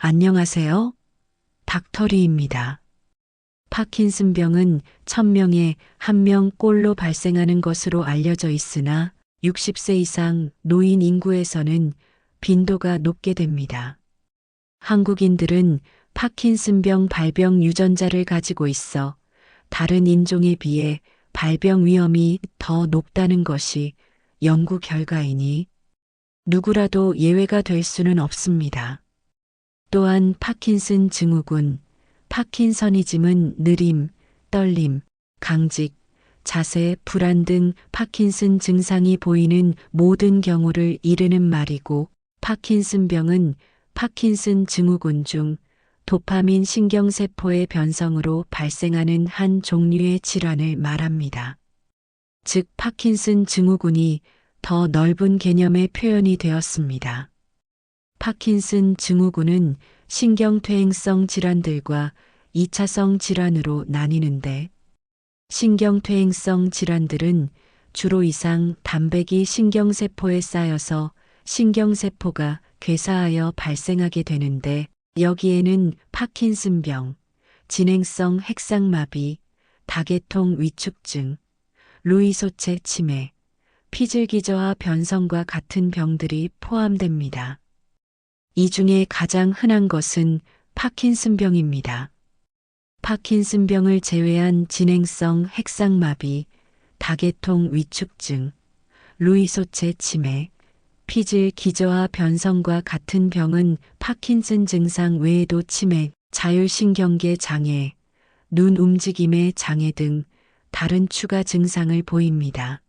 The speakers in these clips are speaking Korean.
안녕하세요. 닥터리입니다. 파킨슨병은 1000명에 1명꼴로 발생하는 것으로 알려져 있으나 60세 이상 노인 인구에서는 빈도가 높게 됩니다. 한국인들은 파킨슨병 발병 유전자를 가지고 있어 다른 인종에 비해 발병 위험이 더 높다는 것이 연구 결과이니 누구라도 예외가 될 수는 없습니다. 또한 파킨슨 증후군, 파킨서니즘은 느림, 떨림, 강직, 자세, 불안 등 파킨슨 증상이 보이는 모든 경우를 이르는 말이고, 파킨슨병은 파킨슨 증후군 중 도파민 신경세포의 변성으로 발생하는 한 종류의 질환을 말합니다. 즉, 파킨슨 증후군이 더 넓은 개념의 표현이 되었습니다. 파킨슨 증후군은 신경퇴행성 질환들과 2차성 질환으로 나뉘는데, 신경퇴행성 질환들은 주로 이상 단백이 신경세포에 쌓여서 신경세포가 괴사하여 발생하게 되는데, 여기에는 파킨슨병, 진행성 핵상마비, 다계통 위축증, 루이소체 치매, 피질기저하 변성과 같은 병들이 포함됩니다. 이 중에 가장 흔한 것은 파킨슨병입니다. 파킨슨병을 제외한 진행성 핵상마비, 다계통 위축증, 루이소체 치매, 피질 기저하 변성과 같은 병은 파킨슨 증상 외에도 치매, 자율신경계 장애, 눈 움직임의 장애 등 다른 추가 증상을 보입니다.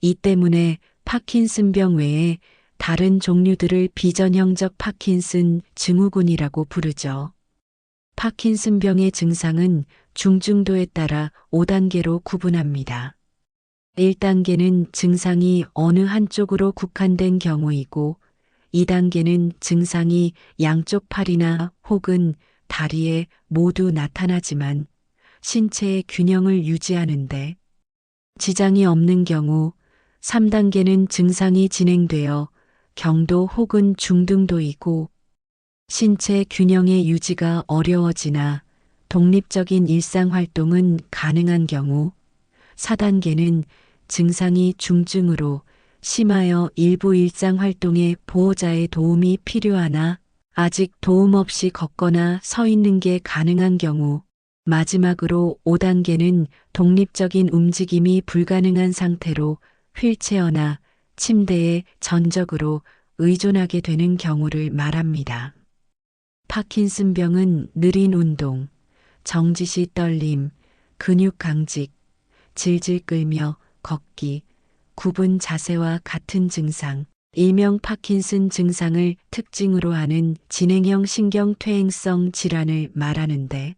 이 때문에 파킨슨병 외에 다른 종류들을 비전형적 파킨슨 증후군이라고 부르죠. 파킨슨병의 증상은 중증도에 따라 5단계로 구분합니다. 1단계는 증상이 어느 한쪽으로 국한된 경우이고, 2단계는 증상이 양쪽 팔이나 혹은 다리에 모두 나타나지만 신체의 균형을 유지하는데 지장이 없는 경우, 3단계는 증상이 진행되어 경도 혹은 중등도이고 신체 균형의 유지가 어려워지나 독립적인 일상활동은 가능한 경우, 4단계는 증상이 중증으로 심하여 일부 일상활동에 보호자의 도움이 필요하나 아직 도움 없이 걷거나 서 있는 게 가능한 경우, 마지막으로 5단계는 독립적인 움직임이 불가능한 상태로 휠체어나 침대에 전적으로 의존하게 되는 경우를 말합니다. 파킨슨병은 느린 운동, 정지시 떨림, 근육 강직, 질질 끌며 걷기, 굽은 자세와 같은 증상, 일명 파킨슨 증상을 특징으로 하는 진행형 신경퇴행성 질환을 말하는데,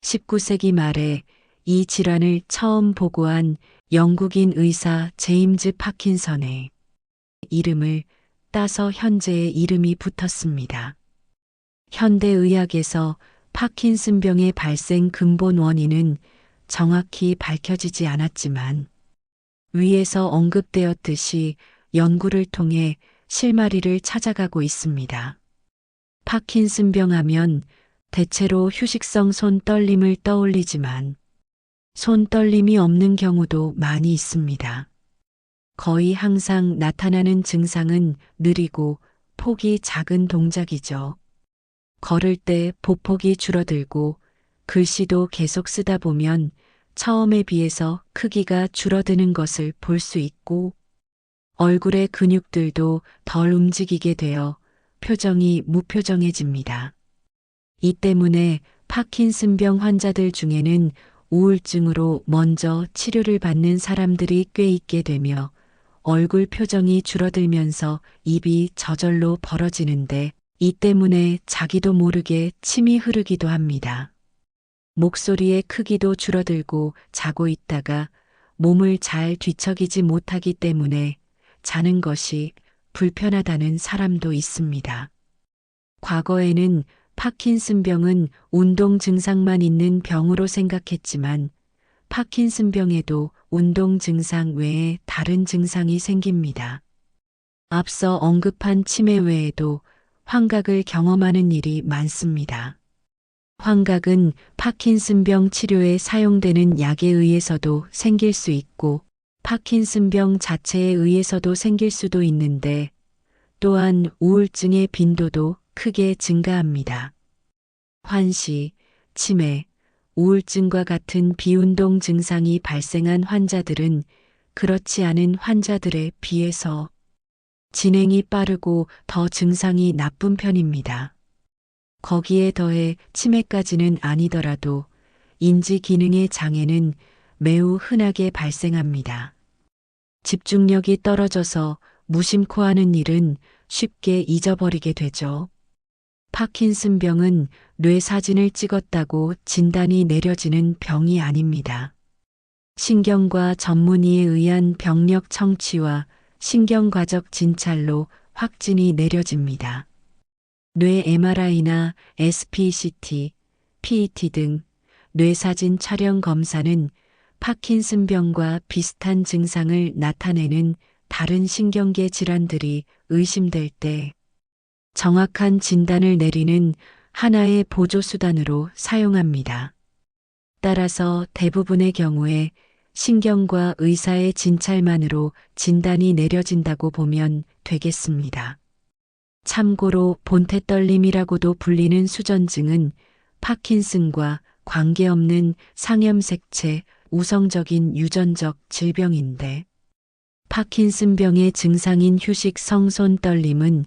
19세기 말에 이 질환을 처음 보고한 영국인 의사 제임즈 파킨선의 이름을 따서 현재의 이름이 붙었습니다. 현대의학에서 파킨슨병의 발생 근본 원인은 정확히 밝혀지지 않았지만 위에서 언급되었듯이 연구를 통해 실마리를 찾아가고 있습니다. 파킨슨병 하면 대체로 휴식성 손 떨림을 떠올리지만 손 떨림이 없는 경우도 많이 있습니다. 거의 항상 나타나는 증상은 느리고 폭이 작은 동작이죠. 걸을 때 보폭이 줄어들고 글씨도 계속 쓰다 보면 처음에 비해서 크기가 줄어드는 것을 볼 수 있고 얼굴의 근육들도 덜 움직이게 되어 표정이 무표정해집니다. 이 때문에 파킨슨병 환자들 중에는 우울증으로 먼저 치료를 받는 사람들이 꽤 있게 되며 얼굴 표정이 줄어들면서 입이 저절로 벌어지는데 이 때문에 자기도 모르게 침이 흐르기도 합니다. 목소리의 크기도 줄어들고 자고 있다가 몸을 잘 뒤척이지 못하기 때문에 자는 것이 불편하다는 사람도 있습니다. 과거에는 파킨슨병은 운동 증상만 있는 병으로 생각했지만 파킨슨병에도 운동 증상 외에 다른 증상이 생깁니다. 앞서 언급한 치매 외에도 환각을 경험하는 일이 많습니다. 환각은 파킨슨병 치료에 사용되는 약에 의해서도 생길 수 있고 파킨슨병 자체에 의해서도 생길 수도 있는데 또한 우울증의 빈도도 크게 증가합니다. 환시, 치매, 우울증과 같은 비운동 증상이 발생한 환자들은 그렇지 않은 환자들에 비해서 진행이 빠르고 더 증상이 나쁜 편입니다. 거기에 더해 치매까지는 아니더라도 인지 기능의 장애는 매우 흔하게 발생합니다. 집중력이 떨어져서 무심코 하는 일은 쉽게 잊어버리게 되죠. 파킨슨병은 뇌 사진을 찍었다고 진단이 내려지는 병이 아닙니다. 신경과 전문의에 의한 병력 청취와 신경과적 진찰로 확진이 내려집니다. 뇌 MRI나 SPCT, PET 등 뇌사진 촬영 검사는 파킨슨병과 비슷한 증상을 나타내는 다른 신경계 질환들이 의심될 때 정확한 진단을 내리는 하나의 보조수단으로 사용합니다. 따라서 대부분의 경우에 신경과 의사의 진찰만으로 진단이 내려진다고 보면 되겠습니다. 참고로 본태떨림이라고도 불리는 수전증은 파킨슨과 관계없는 상염색체 우성적인 유전적 질병인데 파킨슨병의 증상인 휴식성 손떨림은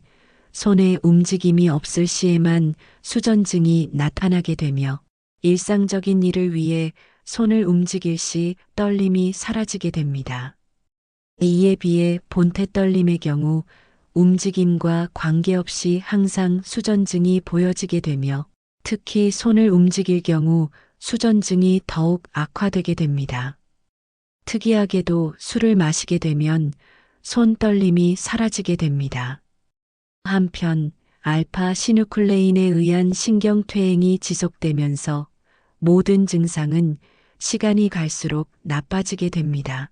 손의 움직임이 없을 시에만 수전증이 나타나게 되며 일상적인 일을 위해 손을 움직일 시 떨림이 사라지게 됩니다. 이에 비해 본태떨림의 경우 움직임과 관계없이 항상 수전증이 보여지게 되며 특히 손을 움직일 경우 수전증이 더욱 악화되게 됩니다. 특이하게도 술을 마시게 되면 손 떨림이 사라지게 됩니다. 한편 알파 시누클레인에 의한 신경퇴행이 지속되면서 모든 증상은 시간이 갈수록 나빠지게 됩니다.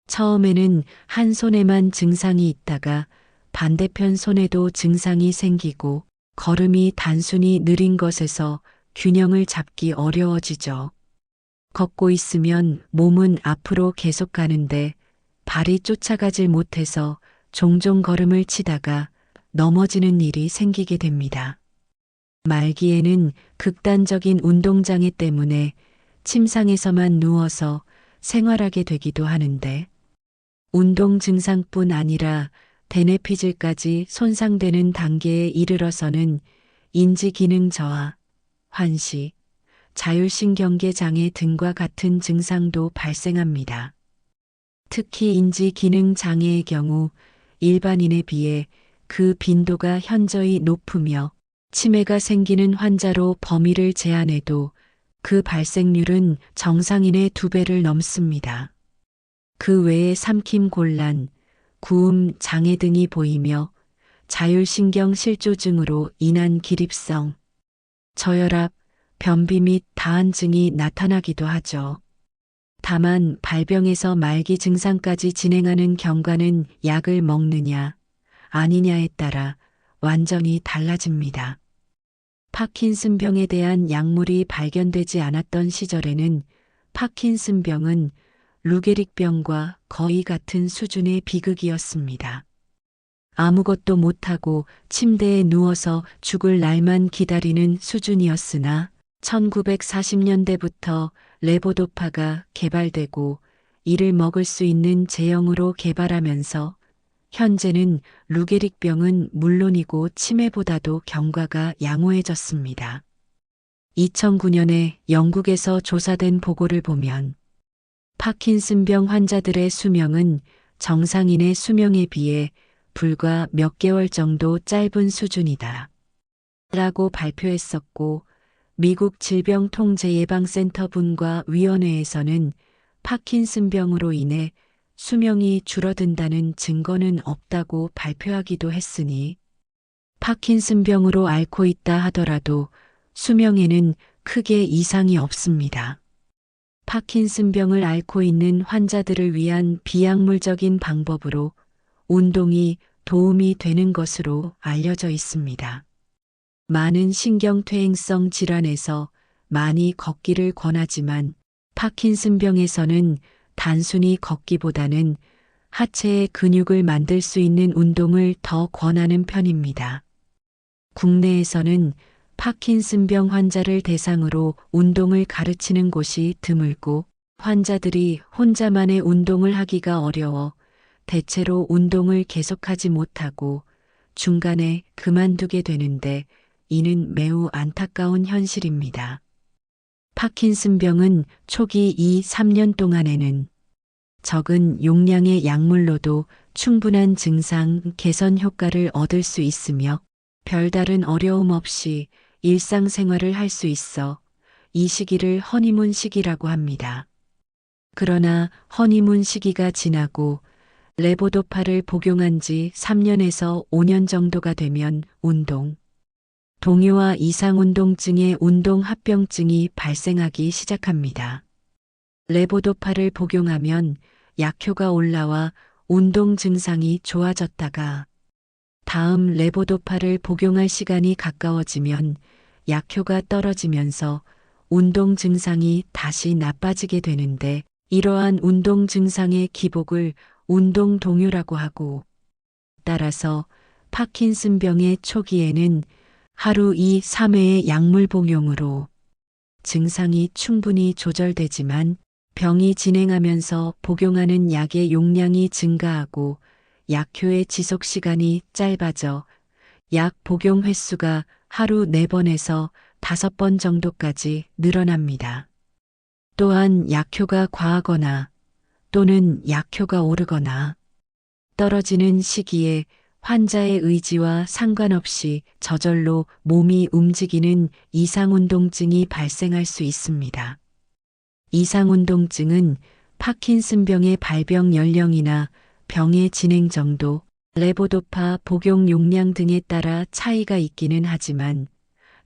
처음에는 한 손에만 증상이 있다가 반대편 손에도 증상이 생기고 걸음이 단순히 느린 것에서 균형을 잡기 어려워지죠. 걷고 있으면 몸은 앞으로 계속 가는데 발이 쫓아가질 못해서 종종 걸음을 치다가 넘어지는 일이 생기게 됩니다. 말기에는 극단적인 운동장애 때문에 침상에서만 누워서 생활하게 되기도 하는데 운동 증상뿐 아니라 대뇌피질까지 손상되는 단계에 이르러서는 인지기능 저하, 환시, 자율신경계 장애 등과 같은 증상도 발생합니다. 특히 인지기능 장애의 경우 일반인에 비해 그 빈도가 현저히 높으며 치매가 생기는 환자로 범위를 제한해도 그 발생률은 정상인의 2배를 넘습니다. 그 외에 삼킴 곤란, 구음 장애 등이 보이며 자율신경 실조증으로 인한 기립성, 저혈압, 변비 및 다한증이 나타나기도 하죠. 다만 발병에서 말기 증상까지 진행하는 경과는 약을 먹느냐 아니냐에 따라 완전히 달라집니다. 파킨슨병에 대한 약물이 발견되지 않았던 시절에는 파킨슨병은 루게릭병과 거의 같은 수준의 비극이었습니다. 아무것도 못하고 침대에 누워서 죽을 날만 기다리는 수준이었으나 1940년대부터 레보도파가 개발되고 이를 먹을 수 있는 제형으로 개발하면서 현재는 루게릭병은 물론이고 치매보다도 경과가 양호해졌습니다. 2009년에 영국에서 조사된 보고를 보면 파킨슨병 환자들의 수명은 정상인의 수명에 비해 불과 몇 개월 정도 짧은 수준이다 라고 발표했었고 미국 질병통제예방센터 분과위원회에서는 파킨슨병으로 인해 수명이 줄어든다는 증거는 없다고 발표하기도 했으니 파킨슨병으로 앓고 있다 하더라도 수명에는 크게 이상이 없습니다. 파킨슨병을 앓고 있는 환자들을 위한 비약물적인 방법으로 운동이 도움이 되는 것으로 알려져 있습니다. 많은 신경퇴행성 질환에서 많이 걷기를 권하지만 파킨슨병에서는 단순히 걷기보다는 하체의 근육을 만들 수 있는 운동을 더 권하는 편입니다. 국내에서는 파킨슨병 환자를 대상으로 운동을 가르치는 곳이 드물고 환자들이 혼자만의 운동을 하기가 어려워 대체로 운동을 계속하지 못하고 중간에 그만두게 되는데 이는 매우 안타까운 현실입니다. 파킨슨병은 초기 2~3년 동안에는 적은 용량의 약물로도 충분한 증상 개선 효과를 얻을 수 있으며 별다른 어려움 없이 일상생활을 할 수 있어 이 시기를 허니문 시기라고 합니다. 그러나 허니문 시기가 지나고 레보도파를 복용한 지 3년에서 5년 정도가 되면 운동, 동요와 이상운동증의 운동합병증이 발생하기 시작합니다. 레보도파를 복용하면 약효가 올라와 운동 증상이 좋아졌다가 다음 레보도파를 복용할 시간이 가까워지면 약효가 떨어지면서 운동 증상이 다시 나빠지게 되는데 이러한 운동 증상의 기복을 운동 동요라고 하고 따라서 파킨슨병의 초기에는 하루 2~3회의 약물 복용으로 증상이 충분히 조절되지만 병이 진행하면서 복용하는 약의 용량이 증가하고 약효의 지속 시간이 짧아져 약 복용 횟수가 하루 4번에서 5번 정도까지 늘어납니다. 또한 약효가 과하거나 또는 약효가 오르거나 떨어지는 시기에 환자의 의지와 상관없이 저절로 몸이 움직이는 이상운동증이 발생할 수 있습니다. 이상운동증은 파킨슨병의 발병 연령이나 병의 진행 정도, 레보도파 복용 용량 등에 따라 차이가 있기는 하지만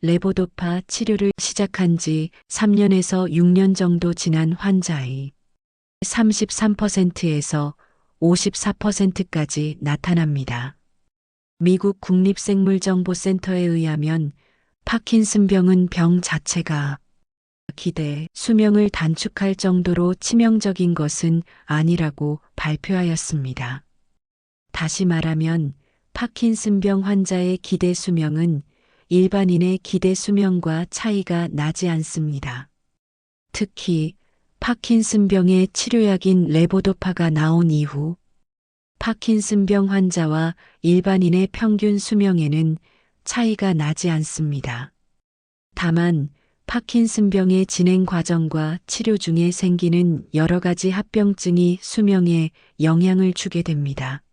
레보도파 치료를 시작한 지 3년에서 6년 정도 지난 환자의 33%에서 54%까지 나타납니다. 미국 국립생물정보센터에 의하면 파킨슨병은 병 자체가 기대 수명을 단축할 정도로 치명적인 것은 아니라고 발표하였습니다. 다시 말하면 파킨슨병 환자의 기대 수명은 일반인의 기대 수명과 차이가 나지 않습니다. 특히 파킨슨병의 치료약인 레보도파가 나온 이후 파킨슨병 환자와 일반인의 평균 수명에는 차이가 나지 않습니다. 다만 파킨슨병의 진행 과정과 치료 중에 생기는 여러 가지 합병증이 수명에 영향을 주게 됩니다.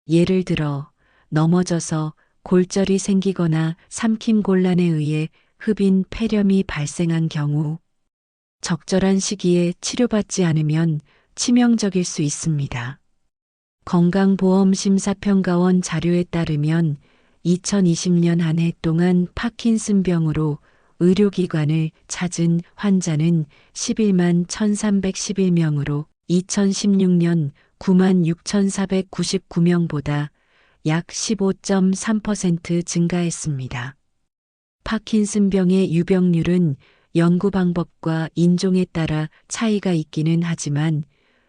예를 들어 넘어져서 골절이 생기거나 삼킴곤란에 의해 흡인 폐렴이 발생한 경우 적절한 시기에 치료받지 않으면 치명적일 수 있습니다. 건강보험심사평가원 자료에 따르면 2020년 한 해 동안 파킨슨병으로 의료기관을 찾은 환자는 11만 1311명으로 2016년 9만 6499명보다 약 15.3% 증가했습니다. 파킨슨병의 유병률은 연구 방법과 인종에 따라 차이가 있기는 하지만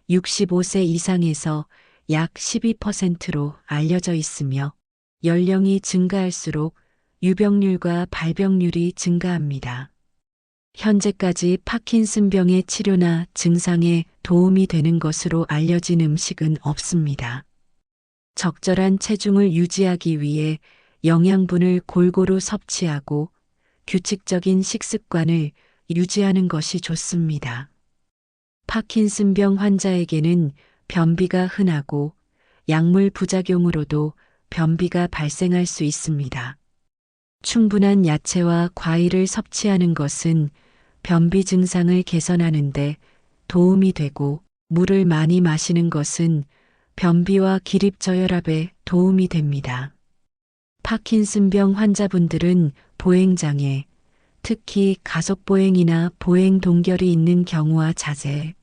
65세 이상에서 약 12%로 알려져 있으며 연령이 증가할수록 유병률과 발병률이 증가합니다. 현재까지 파킨슨병의 치료나 증상에 도움이 되는 것으로 알려진 음식은 없습니다. 적절한 체중을 유지하기 위해 영양분을 골고루 섭취하고 규칙적인 식습관을 유지하는 것이 좋습니다. 파킨슨병 환자에게는 변비가 흔하고 약물 부작용으로도 변비가 발생할 수 있습니다. 충분한 야채와 과일을 섭취하는 것은 변비 증상을 개선하는 데 도움이 되고 물을 많이 마시는 것은 변비와 기립저혈압에 도움이 됩니다. 파킨슨병 환자분들은 보행장애, 특히 가속보행이나 보행 동결이 있는 경우와 자제,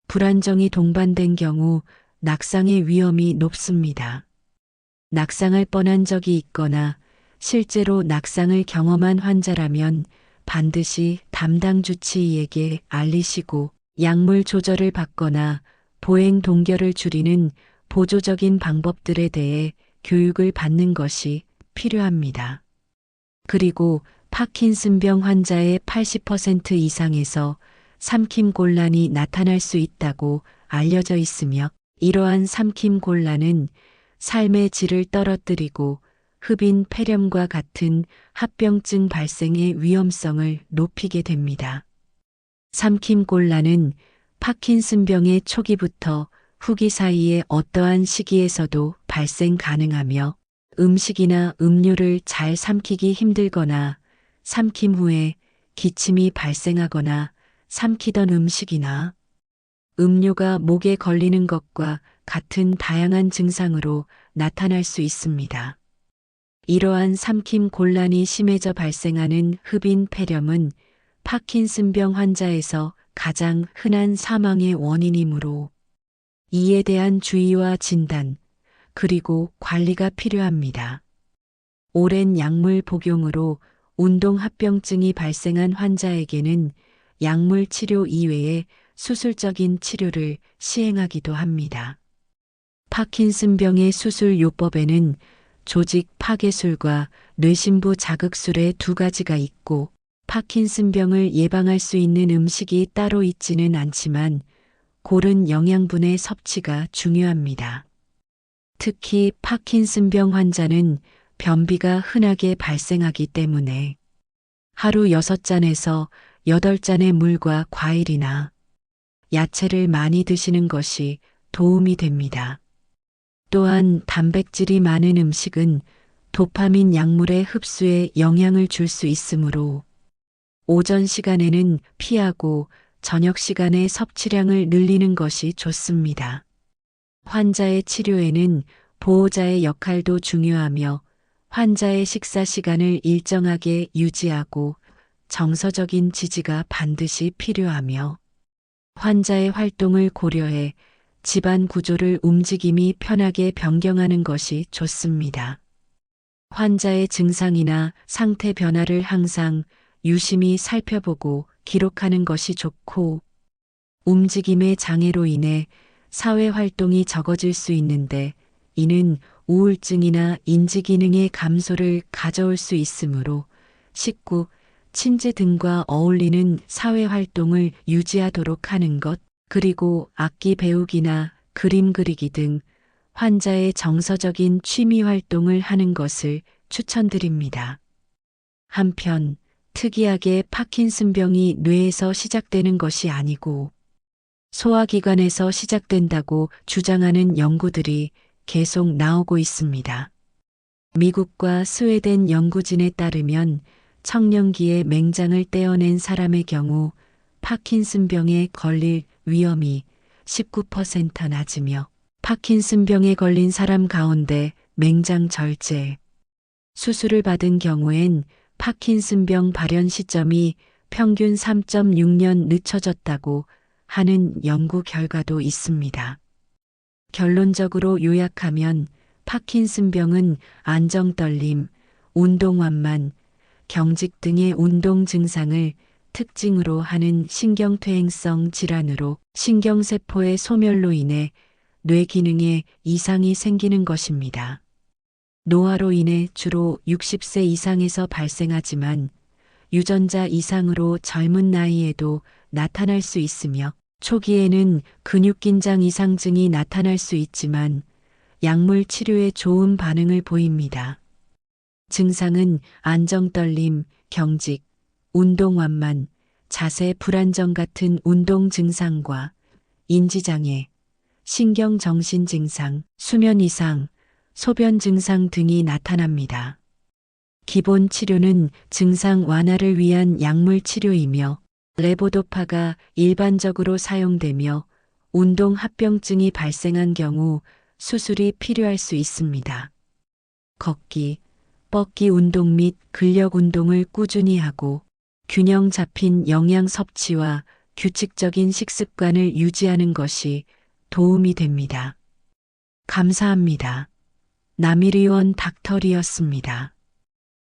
불안정이 동반된 경우 낙상의 위험이 높습니다. 낙상할 뻔한 적이 있거나 실제로 낙상을 경험한 환자라면 반드시 담당 주치의에게 알리시고 약물 조절을 받거나 보행 동결을 줄이는 보조적인 방법들에 대해 교육을 받는 것이 필요합니다. 그리고 파킨슨병 환자의 80% 이상에서 삼킴곤란이 나타날 수 있다고 알려져 있으며 이러한 삼킴곤란은 삶의 질을 떨어뜨리고 흡인 폐렴과 같은 합병증 발생의 위험성을 높이게 됩니다. 삼킴곤란은 파킨슨병의 초기부터 후기 사이의 어떠한 시기에서도 발생 가능하며 음식이나 음료를 잘 삼키기 힘들거나 삼킴 후에 기침이 발생하거나 삼키던 음식이나 음료가 목에 걸리는 것과 같은 다양한 증상으로 나타날 수 있습니다. 이러한 삼킴 곤란이 심해져 발생하는 흡인 폐렴은 파킨슨병 환자에서 가장 흔한 사망의 원인이므로 이에 대한 주의와 진단, 그리고 관리가 필요합니다. 오랜 약물 복용으로 운동합병증이 발생한 환자에게는 약물 치료 이외에 수술적인 치료를 시행하기도 합니다. 파킨슨병의 수술 요법에는 조직 파괴술과 뇌신부 자극술의 두 가지가 있고 파킨슨병을 예방할 수 있는 음식이 따로 있지는 않지만 고른 영양분의 섭취가 중요합니다. 특히 파킨슨병 환자는 변비가 흔하게 발생하기 때문에 하루 6잔에서 8잔의 물과 과일이나 야채를 많이 드시는 것이 도움이 됩니다. 또한 단백질이 많은 음식은 도파민 약물의 흡수에 영향을 줄 수 있으므로 오전 시간에는 피하고 저녁 시간에 섭취량을 늘리는 것이 좋습니다. 환자의 치료에는 보호자의 역할도 중요하며 환자의 식사 시간을 일정하게 유지하고 정서적인 지지가 반드시 필요하며 환자의 활동을 고려해 집안 구조를 움직임이 편하게 변경하는 것이 좋습니다. 환자의 증상이나 상태 변화를 항상 유심히 살펴보고 기록하는 것이 좋고 움직임의 장애로 인해 사회 활동이 적어질 수 있는데 이는 우울증이나 인지 기능의 감소를 가져올 수 있으므로 식구, 친지 등과 어울리는 사회 활동을 유지하도록 하는 것, 그리고 악기 배우기나 그림 그리기 등 환자의 정서적인 취미 활동을 하는 것을 추천드립니다. 한편 특이하게 파킨슨병이 뇌에서 시작되는 것이 아니고 소화기관에서 시작된다고 주장하는 연구들이 계속 나오고 있습니다. 미국과 스웨덴 연구진에 따르면 청년기에 맹장을 떼어낸 사람의 경우 파킨슨병에 걸릴 위험이 19% 낮으며 파킨슨병에 걸린 사람 가운데 맹장 절제, 수술을 받은 경우엔 파킨슨병 발현 시점이 평균 3.6년 늦춰졌다고 하는 연구 결과도 있습니다. 결론적으로 요약하면 파킨슨병은 안정떨림, 운동완만, 경직 등의 운동 증상을 특징으로 하는 신경퇴행성 질환으로 신경세포의 소멸로 인해 뇌 기능에 이상이 생기는 것입니다. 노화로 인해 주로 60세 이상에서 발생하지만 유전자 이상으로 젊은 나이에도 나타날 수 있으며 초기에는 근육긴장 이상증이 나타날 수 있지만 약물 치료에 좋은 반응을 보입니다. 증상은 안정떨림, 경직, 운동완만, 자세 불안정 같은 운동 증상과 인지장애, 신경정신 증상, 수면 이상, 소변 증상 등이 나타납니다. 기본 치료는 증상 완화를 위한 약물 치료이며 레보도파가 일반적으로 사용되며 운동 합병증이 발생한 경우 수술이 필요할 수 있습니다. 걷기, 뻗기 운동 및 근력 운동을 꾸준히 하고 균형 잡힌 영양 섭취와 규칙적인 식습관을 유지하는 것이 도움이 됩니다. 감사합니다. 남일의원 닥터리였습니다.